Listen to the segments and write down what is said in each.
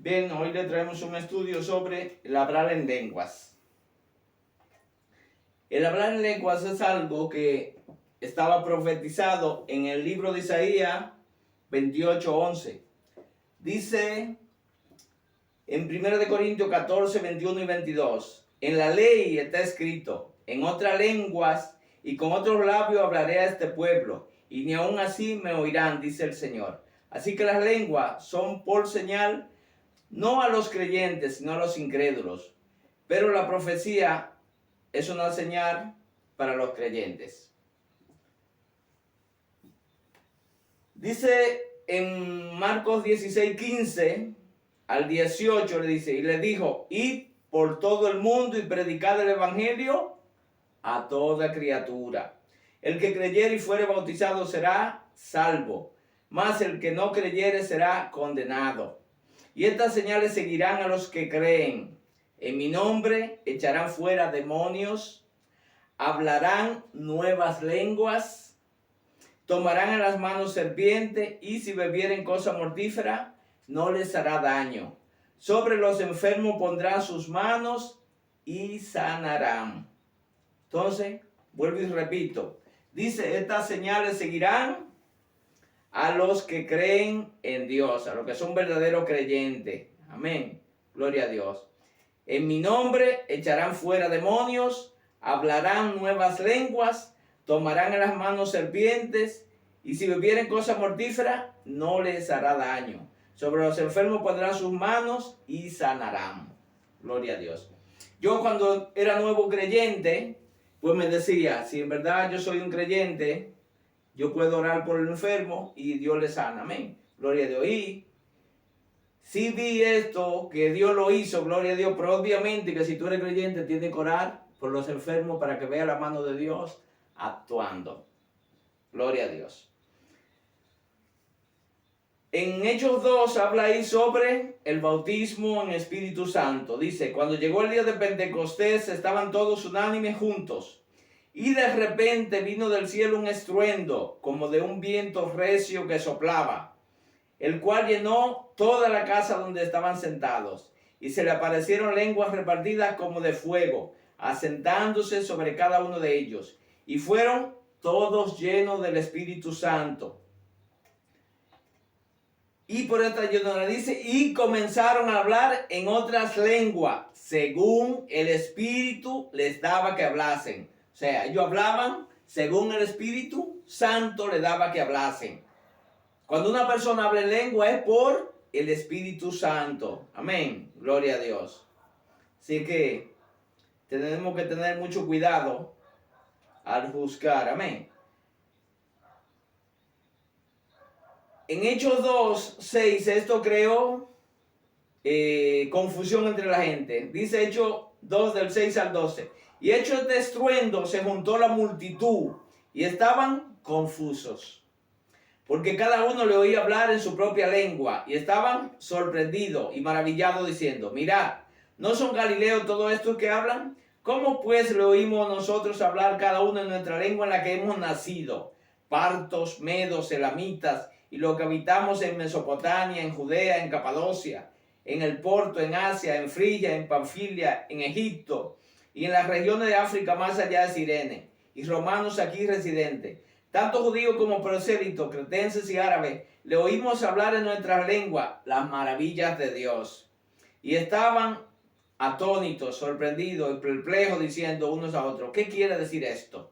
Bien, hoy le traemos un estudio sobre el hablar en lenguas. El hablar en lenguas es algo que estaba profetizado en el libro de Isaías 28:11. Dice en 1 Corintios 14, 21 y 22, en la ley está escrito, en otras lenguas y con otros labios hablaré a este pueblo, y ni aun así me oirán, dice el Señor. Así que las lenguas son por señal, no a los creyentes, sino a los incrédulos. Pero la profecía es una señal para los creyentes. Dice en Marcos 16:15 al 18, le dice, y le dijo, id por todo el mundo y predicad el evangelio a toda criatura. El que creyere y fuere bautizado será salvo, mas el que no creyere será condenado. Y estas señales seguirán a los que creen. En mi nombre echarán fuera demonios, hablarán nuevas lenguas, tomarán en las manos serpiente, y si bebieren cosa mortífera, no les hará daño. Sobre los enfermos pondrán sus manos y sanarán. Entonces, vuelvo y repito. Dice, estas señales seguirán a los que creen en Dios, a los que son verdaderos creyentes. Amén. Gloria a Dios. En mi nombre echarán fuera demonios, hablarán nuevas lenguas, tomarán en las manos serpientes, y si bebieren cosa mortífera, no les hará daño. Sobre los enfermos pondrán sus manos y sanarán. Gloria a Dios. Yo cuando era nuevo creyente, pues me decía, si en verdad yo soy un creyente, yo puedo orar por el enfermo y Dios le sana. Amén. Gloria a Dios. Y sí vi esto, que Dios lo hizo, gloria a Dios, pero obviamente que si tú eres creyente tienes que orar por los enfermos para que vea la mano de Dios actuando. Gloria a Dios. En Hechos 2 habla ahí sobre el bautismo en Espíritu Santo. Dice, cuando llegó el día de Pentecostés estaban todos unánimes juntos. Y de repente vino del cielo un estruendo, como de un viento recio que soplaba, el cual llenó toda la casa donde estaban sentados. Y se le aparecieron lenguas repartidas como de fuego, asentándose sobre cada uno de ellos. Y fueron todos llenos del Espíritu Santo. Y por esta llenura dice, y comenzaron a hablar en otras lenguas, según el Espíritu les daba que hablasen. O sea, ellos hablaban según el Espíritu Santo les daba que hablasen. Cuando una persona habla en lengua es por el Espíritu Santo. Amén. Gloria a Dios. Así que tenemos que tener mucho cuidado al juzgar. Amén. En Hechos 2:6 esto creó confusión entre la gente. Dice Hechos 2 del 6 al 12. Y hecho este estruendo se juntó la multitud y estaban confusos, porque cada uno le oía hablar en su propia lengua, y estaban sorprendidos y maravillados diciendo, mirad, ¿no son galileos todos estos que hablan? ¿Cómo pues le oímos nosotros hablar cada uno en nuestra lengua en la que hemos nacido? Partos, medos, elamitas, y los que habitamos en Mesopotamia, en Judea, en Capadocia, en el Ponto, en Asia, en Frigia, en Panfilia, en Egipto, y en las regiones de África más allá de Cirene, y romanos aquí residentes, tanto judíos como prosélitos, cretenses y árabes, le oímos hablar en nuestras lenguas las maravillas de Dios. Y estaban atónitos, sorprendidos y perplejos, diciendo unos a otros, ¿qué quiere decir esto?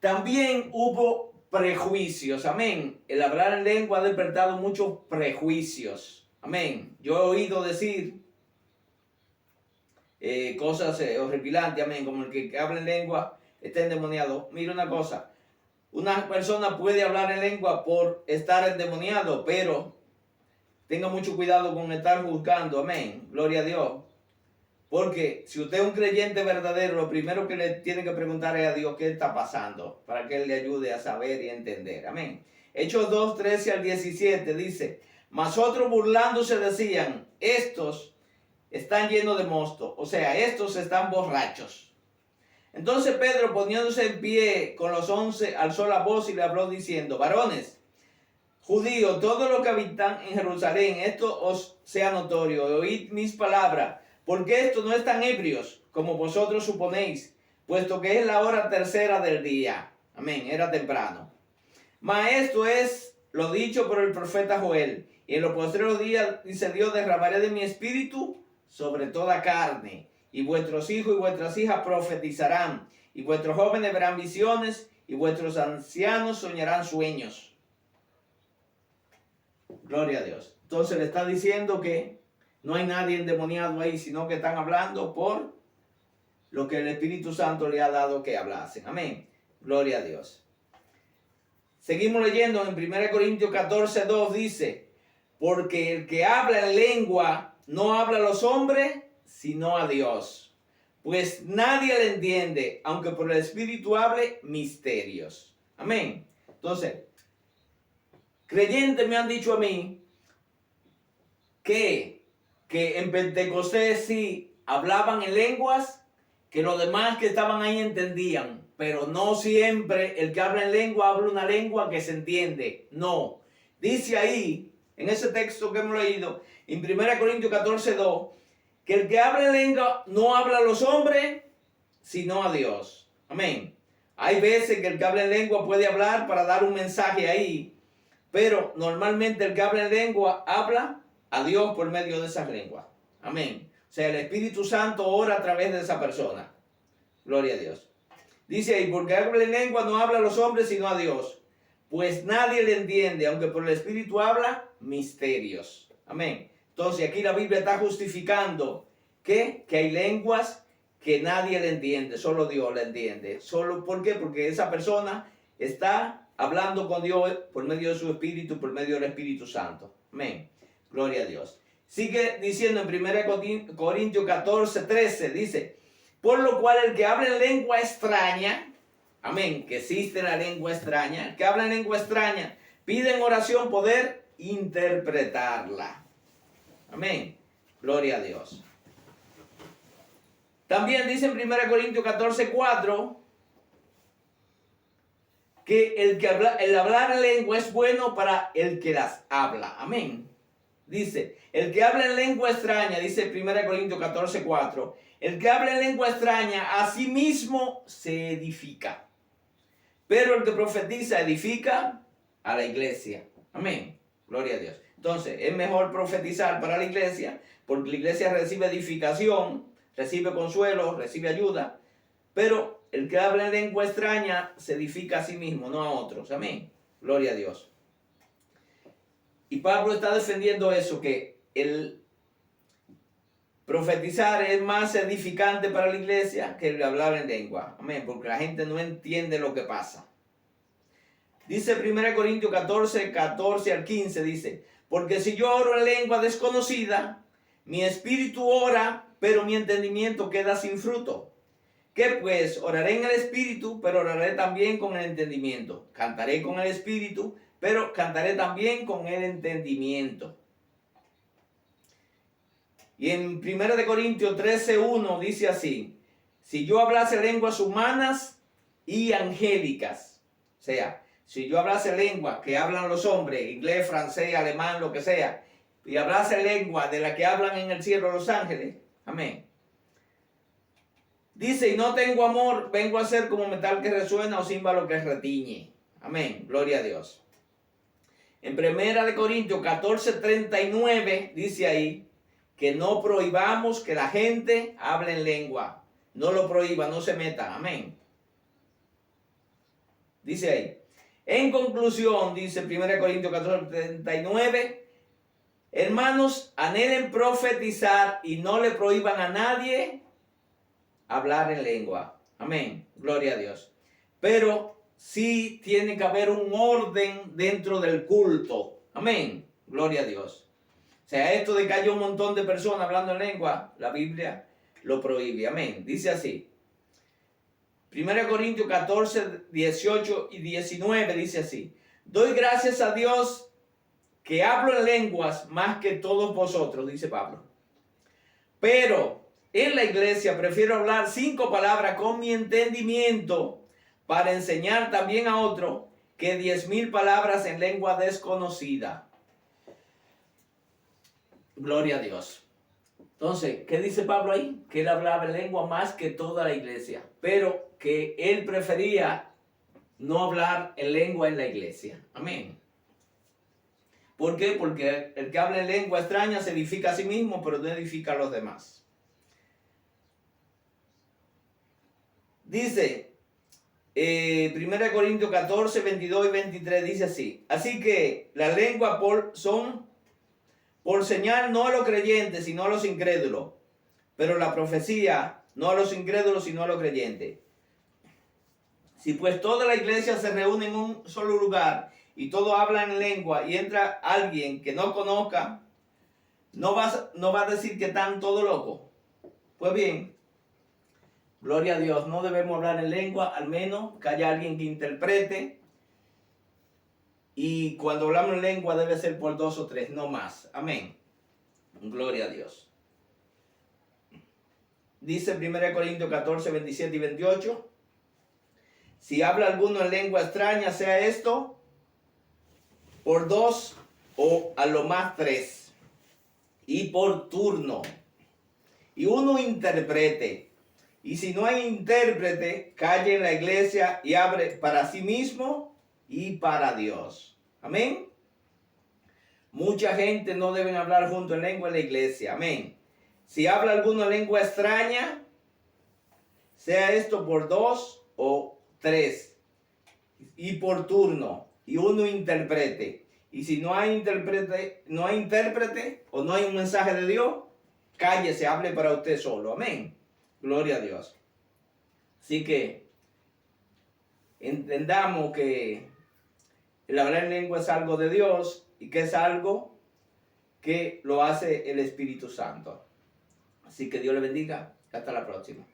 También hubo prejuicios, amén. El hablar en lengua ha despertado muchos prejuicios, amén. Yo he oído decir cosas horripilantes, amén, como el que habla en lengua está endemoniado. Mira una cosa, una persona puede hablar en lengua por estar endemoniado, pero tenga mucho cuidado con estar juzgando, amén, gloria a Dios. Porque si usted es un creyente verdadero, lo primero que le tiene que preguntar es a Dios qué está pasando, para que Él le ayude a saber y a entender, amén. Hechos 2, 13 al 17 dice, mas otros burlándose decían, estos están llenos de mosto, o sea, estos están borrachos. Entonces Pedro, poniéndose en pie con los 11, alzó la voz y le habló diciendo, varones, judíos, todos los que habitan en Jerusalén, esto os sea notorio, oíd mis palabras, porque estos no están ebrios, como vosotros suponéis, puesto que es la hora tercera del día. Amén, era temprano. Mas esto es lo dicho por el profeta Joel. Y en los postreros días, dice Dios, derramaré de mi espíritu sobre toda carne. Y vuestros hijos y vuestras hijas profetizarán. Y vuestros jóvenes verán visiones. Y vuestros ancianos soñarán sueños. Gloria a Dios. Entonces le está diciendo que no hay nadie endemoniado ahí, sino que están hablando por lo que el Espíritu Santo le ha dado que hablasen. Amén. Gloria a Dios. Seguimos leyendo en 1 Corintios 14, 2 dice, porque el que habla en lengua no habla a los hombres, sino a Dios. Pues nadie le entiende, aunque por el Espíritu hable misterios. Amén. Entonces, creyentes me han dicho a mí que en Pentecostés sí hablaban en lenguas, que los demás que estaban ahí entendían, pero no siempre el que habla en lengua habla una lengua que se entiende. No. Dice ahí, en ese texto que hemos leído, en 1 Corintios 14, 2, que el que habla en lengua no habla a los hombres, sino a Dios. Amén. Hay veces que el que habla en lengua puede hablar para dar un mensaje ahí, pero normalmente el que habla en lengua habla a Dios por medio de esas lenguas. Amén. O sea, el Espíritu Santo ora a través de esa persona. Gloria a Dios. Dice ahí, porque habla en lengua no habla a los hombres sino a Dios. Pues nadie le entiende, aunque por el Espíritu habla misterios. Amén. Entonces aquí la Biblia está justificando que hay lenguas que nadie le entiende, solo Dios le entiende. ¿Por qué? Porque esa persona está hablando con Dios por medio de su Espíritu, por medio del Espíritu Santo. Amén. Gloria a Dios. Sigue diciendo en 1 Corintios 14, 13, dice, por lo cual el que habla en lengua extraña, amén, que existe la lengua extraña, el que habla en lengua extraña, pide en oración poder interpretarla. Amén. Gloria a Dios. También dice en 1 Corintios 14, 4, que el hablar en lengua es bueno para el que las habla. Amén. Dice, el que habla en lengua extraña, dice 1 Corintios 14, 4, el que habla en lengua extraña a sí mismo se edifica. Pero el que profetiza edifica a la iglesia. Amén. Gloria a Dios. Entonces, es mejor profetizar para la iglesia, porque la iglesia recibe edificación, recibe consuelo, recibe ayuda. Pero el que habla en lengua extraña se edifica a sí mismo, no a otros. Amén. Gloria a Dios. Y Pablo está defendiendo eso, que el profetizar es más edificante para la iglesia que el hablar en lengua. Amén, porque la gente no entiende lo que pasa. Dice 1 Corintios 14, 14 al 15, dice, porque si yo oro en lengua desconocida, mi espíritu ora, pero mi entendimiento queda sin fruto. ¿Qué pues? Oraré en el espíritu, pero oraré también con el entendimiento. Cantaré con el espíritu, pero cantaré también con el entendimiento. Y en 1 Corintios 13:1 dice así, si yo hablase lenguas humanas y angélicas, o sea, si yo hablase lengua que hablan los hombres, inglés, francés, alemán, lo que sea, y hablase lengua de la que hablan en el cielo los ángeles, amén. Dice, y no tengo amor, vengo a ser como metal que resuena o címbalo que retiñe. Amén, gloria a Dios. En 1 Corintios 14:39 dice ahí que no prohibamos que la gente hable en lengua. No lo prohíba, no se meta. Amén. Dice ahí. En conclusión, dice 1 Corintios 14:39, hermanos, anhelen profetizar y no le prohíban a nadie hablar en lengua. Amén. Gloria a Dios. Pero sí tiene que haber un orden dentro del culto. Amén. Gloria a Dios. O sea, esto de que haya un montón de personas hablando en lengua, la Biblia lo prohíbe. Amén. Dice así. 1 Corintios 14, 18 y 19 dice así. Doy gracias a Dios que hablo en lenguas más que todos vosotros, dice Pablo. Pero en la iglesia prefiero hablar 5 palabras con mi entendimiento para enseñar también a otro que 10,000 palabras en lengua desconocida. Gloria a Dios. Entonces, ¿qué dice Pablo ahí? Que él hablaba en lengua más que toda la iglesia, pero que él prefería no hablar en lengua en la iglesia. Amén. ¿Por qué? Porque el que habla en lengua extraña se edifica a sí mismo, pero no edifica a los demás. Dice, 1 Corintios 14, 22 y 23 dice así: así que la lengua son por señal no a los creyentes, sino a los incrédulos, pero la profecía no a los incrédulos, sino a los creyentes. Si pues toda la iglesia se reúne en un solo lugar y todos hablan en lengua y entra alguien que no conozca, no va a decir que están todos locos. Pues bien, gloria a Dios, no debemos hablar en lengua, al menos que haya alguien que interprete. Y cuando hablamos en lengua debe ser por 2 o 3, no más. Amén. Gloria a Dios. Dice 1 Corintios 14, 27 y 28. Si habla alguno en lengua extraña, sea esto por 2 o a lo más 3. Y por turno. Y uno interprete. Y si no hay intérprete, calle en la iglesia y abre para sí mismo y para Dios. Amén. Mucha gente no deben hablar junto en lengua en la iglesia. Amén. Si habla alguno en lengua extraña, sea esto por 2 o 3. Y por turno. Y uno interprete. Y si no hay intérprete o no hay un mensaje de Dios, cállese, hable para usted solo. Amén. Gloria a Dios. Así que entendamos que el hablar en lengua es algo de Dios y que es algo que lo hace el Espíritu Santo. Así que Dios le bendiga. Hasta la próxima.